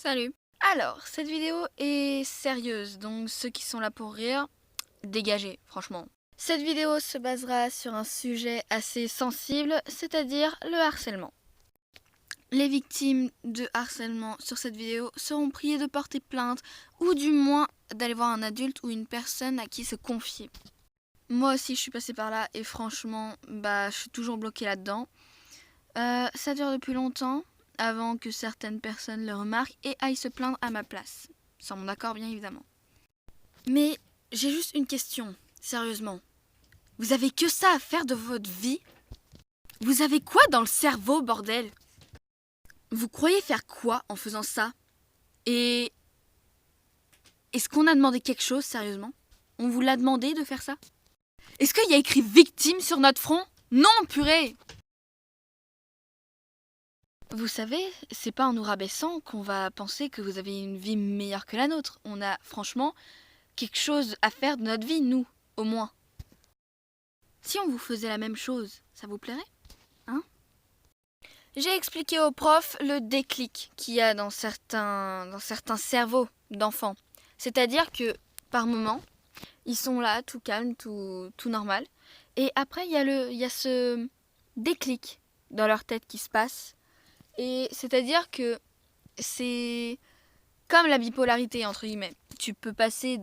Salut. Alors, cette vidéo est sérieuse, donc ceux qui sont là pour rire, dégagez, franchement. Cette vidéo se basera sur un sujet assez sensible, c'est-à-dire le harcèlement. Les victimes de harcèlement sur cette vidéo seront priées de porter plainte ou du moins d'aller voir un adulte ou une personne à qui se confier. Moi aussi je suis passée par là et franchement, je suis toujours bloquée là-dedans. Ça dure depuis longtemps, avant que certaines personnes le remarquent et aillent se plaindre à ma place. Sans mon accord, bien évidemment. Mais j'ai juste une question, sérieusement. Vous avez que ça à faire de votre vie? Vous avez quoi dans le cerveau, bordel? Vous croyez faire quoi en faisant ça? Et est-ce qu'on a demandé quelque chose, sérieusement? On vous l'a demandé de faire ça? Est-ce qu'il y a écrit victime sur notre front? Non, purée! Vous savez, c'est pas en nous rabaissant qu'on va penser que vous avez une vie meilleure que la nôtre. On a franchement quelque chose à faire de notre vie, nous, au moins. Si on vous faisait la même chose, ça vous plairait? Hein? J'ai expliqué au prof le déclic qu'il y a dans certains cerveaux d'enfants. C'est-à-dire que, par moment, ils sont là, tout calme, tout normal. Et après, il y a ce déclic dans leur tête qui se passe. Et c'est-à-dire que c'est comme la bipolarité, entre guillemets. Tu peux passer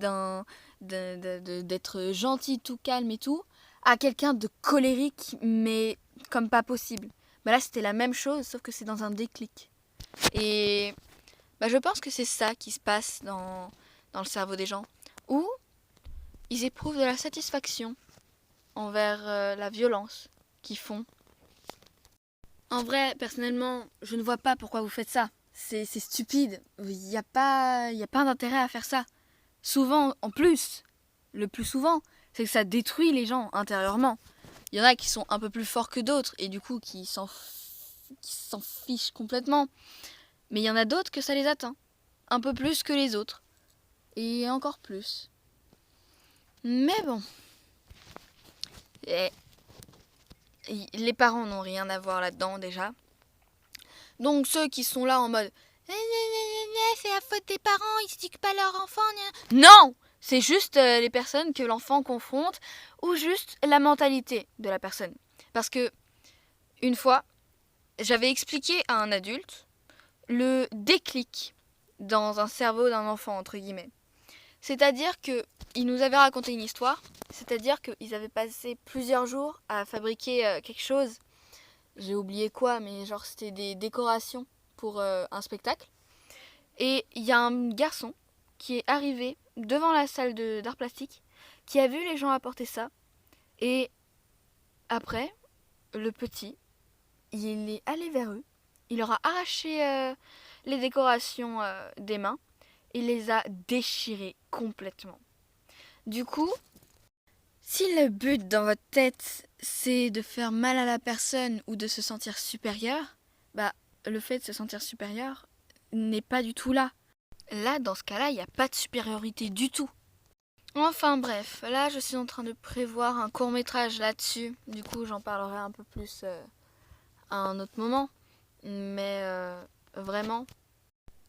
d'être gentil, tout calme et tout, à quelqu'un de colérique, mais comme pas possible. Là, c'était la même chose, sauf que c'est dans un déclic. Et je pense que c'est ça qui se passe dans le cerveau des gens, où ils éprouvent de la satisfaction envers la violence qu'ils font. En vrai, personnellement, je ne vois pas pourquoi vous faites ça. C'est stupide. Il n'y a pas d'intérêt à faire ça. Souvent, en plus, le plus souvent, c'est que ça détruit les gens intérieurement. Il y en a qui sont un peu plus forts que d'autres et du coup qui s'en fichent complètement. Mais il y en a d'autres que ça les atteint. Un peu plus que les autres. Et encore plus. Mais bon. Et les parents n'ont rien à voir là-dedans déjà. Donc ceux qui sont là en mode c'est la faute des parents, ils s'occupent pas leur enfant. Non, c'est juste les personnes que l'enfant confronte ou juste la mentalité de la personne. Parce que une fois, j'avais expliqué à un adulte le déclic dans un cerveau d'un enfant entre guillemets. C'est-à-dire que il nous avait raconté une histoire, c'est-à-dire qu'ils avaient passé plusieurs jours à fabriquer quelque chose. J'ai oublié quoi, mais genre c'était des décorations pour un spectacle. Et il y a un garçon qui est arrivé devant la salle d'art plastique, qui a vu les gens apporter ça. Et après, le petit, il est allé vers eux. Il leur a arraché les décorations des mains. Il les a déchirées complètement. Du coup, si le but dans votre tête, c'est de faire mal à la personne ou de se sentir supérieur, le fait de se sentir supérieur n'est pas du tout là. Là, dans ce cas-là, il n'y a pas de supériorité du tout. Enfin bref, là je suis en train de prévoir un court-métrage là-dessus. Du coup, j'en parlerai un peu plus à un autre moment. Mais vraiment,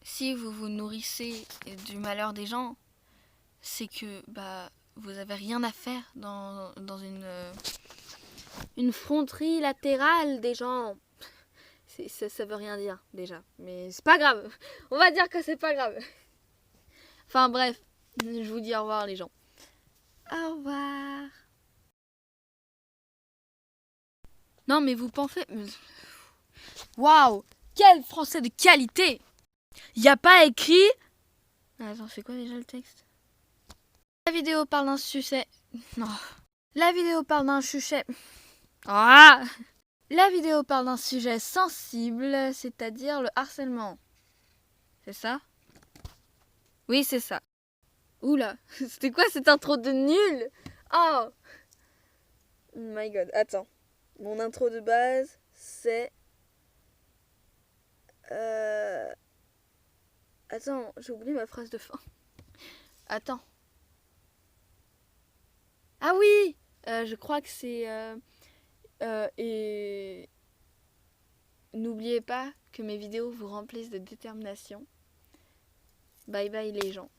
si vous vous nourrissez du malheur des gens, c'est que vous avez rien à faire dans une fronterie latérale des gens. Ça veut rien dire déjà, mais c'est pas grave. On va dire que c'est pas grave. Enfin bref, je vous dis au revoir les gens. Au revoir. Non mais vous pensez... Waouh, quel français de qualité. Y a pas écrit... Attends, c'est quoi déjà le texte? La vidéo parle d'un sujet... Non. La vidéo parle d'un sujet... Ah. La vidéo parle d'un sujet sensible, c'est-à-dire le harcèlement. C'est ça? Oui, c'est ça. Oula, c'était quoi cette intro de nul? Oh my god, attends. Mon intro de base, c'est... Attends, j'ai oublié ma phrase de fin. Attends. Ah oui, je crois que c'est... et n'oubliez pas que mes vidéos vous remplissent de détermination. Bye bye les gens.